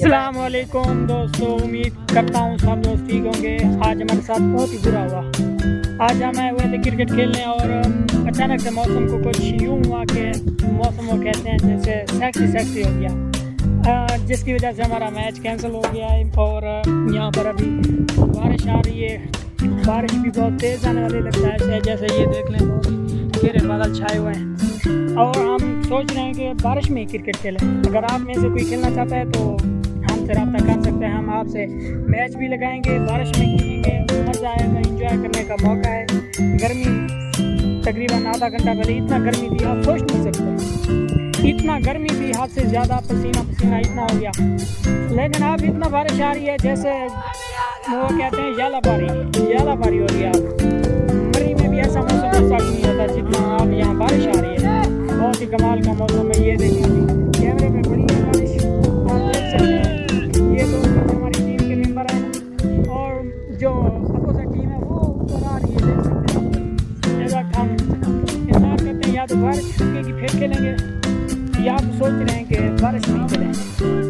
अस्सलाम वालेकुम दोस्तों, उम्मीद करता हूँ सब दोस्त ठीक होंगे। आज हमारे साथ बहुत ही बुरा हुआ। आज हम आए हुए थे क्रिकेट खेलने और अचानक से मौसम को कुछ यूँ हुआ कि मौसम वो कहते हैं जैसे सेक्सी हो गया, जिसकी वजह से हमारा मैच कैंसिल हो गया है। और यहाँ पर अभी बारिश आ रही है, बारिश भी बहुत तेज़ आने वाली लगता है। जैसे ये देख लें, बहुत घेरे बादल छाए हुए हैं और हम सोच रहे हैं कि बारिश में ही क्रिकेट खेलें। अगर आप में से कोई खेलना चाहता है तो हमसे रब्ता कर सकते हैं। हम आपसे मैच भी लगाएंगे, बारिश में खेलेंगे, मज़ा आएगा, एंजॉय करने का मौका है। गर्मी तकरीबन आधा घंटा पहले इतना गर्मी थी, आप सोच नहीं सकते। इतना गर्मी थी, हाथ से ज़्यादा पसीना इतना हो गया। लेकिन अब इतना बारिश आ रही है जैसे वो कहते हैं याला बारी हो रही है। मरी में भी ऐसा मौसम नहीं होता जितना अब यहाँ बारिश आ रही है। बहुत ही कमाल का मौसम है। ये देखिए कैमरे में बड़ी है बारिश, आप देख सकते हैं। ये तो हमारी टीम के मेंबर हैं और जो अपोजिट टीम है वो ऊपर आ रही है, देख सकते हैं। इस वक्त हम इंतजार करते हैं, या तो बारिश रुकेगी फिर खेलेंगे, या आप सोच रहे हैं कि बारिश नहीं खेलें।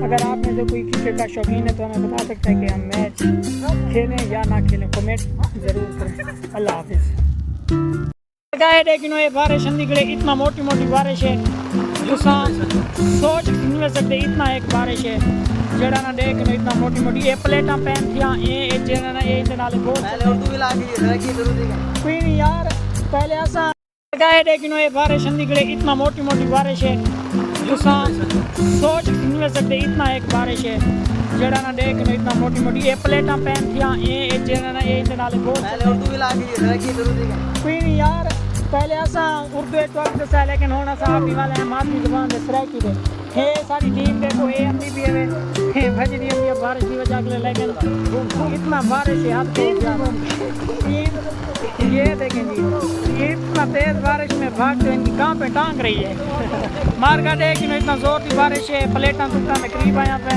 अगर आप में से कोई क्रिकेट का शौकीन है तो हमें बता सकते हैं कि हम मैच खेलें या ना खेलें, कमेंट ज़रूर करें। अल्लाह हाफिज़। लेकिन ये बारिश निकले, इतना मोटी बारिश है, सोच नहीं सकते। इतना एक बारिश है जड़ा ना देख लो, इतना मोटी ये प्लेटा पैन थिया कोई नहीं यार पहले ऐसा है। लेकिन ये बारिश निकले, इतना मोटी बारिश है, सोच नहीं सकते। इतना एक बारिश है जड़ा ना देख लो, इतना मोटी ये प्लेटा पैन थिया कोई नहीं यार पहले ऐसा उर्दू एक वक्त दसा, लेकिन होना साहब भी वाले हैं मातरी जुबान से सराकी दे हे सारी टीम देखो ये अम्मी भी है भज दी अम्मी बारिश की वजह के। लेकिन इतना बारिश है हाथ ये देखें जी, इतना तेज़ बारिश में भाग तो इनकी कहाँ पे टांग रही है। मार का देख इतना जोर की बारिश है, प्लेटा टूटा में करीब आया पे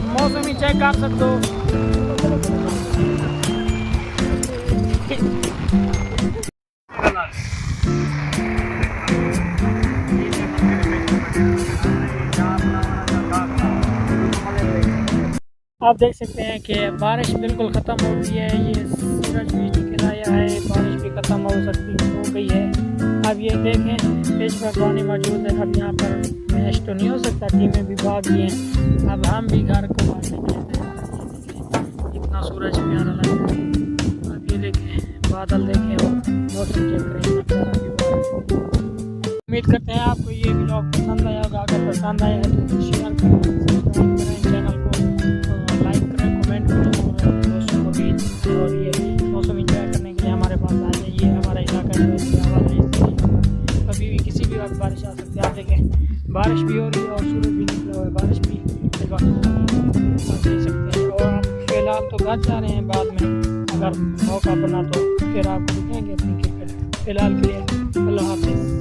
मौसम ही चेक कर सकते हो। आप देख सकते हैं कि बारिश बिल्कुल ख़त्म हो गई है। ये सूरज भी निकल आया है, बारिश भी ख़त्म हो गई है। अब ये देखें पेशवानी मौजूद है। अब यहाँ पर मैच तो नहीं हो सकता, टीमें भी भाग गई हैं। अब हम भी घर को भागने के लिए इतना सूरज प्यारा लग रहा है। अब ये देखें बादल देखें और मौसम चेक करें। उम्मीद करते हैं आपको ये व्लॉग पसंद आया होगा। अगर पसंद आया है तो शेयर करें, सब्सक्राइब करें चैनल को, लाइक करें, कमेंट करें और दोस्तों को भी। और ये मौसम एंजॉय करने के लिए हमारे पास आ जाइए। हमारा इलाका जो है आवाज़ है, कभी भी किसी भी वक्त बारिश आ सकती है। आप देखें बारिश भी हो रही है और सूरज भी निकला हुआ है, बारिश भी इस वक्त आप देख सकते हैं। और हम फिलहाल तो घर जा रहे हैं, बाद में अगर मौका बना तो फिर आपको दिखाएंगे अपनी क्रिकेट। फिलहाल के लिए अल्लाह हाफिज़।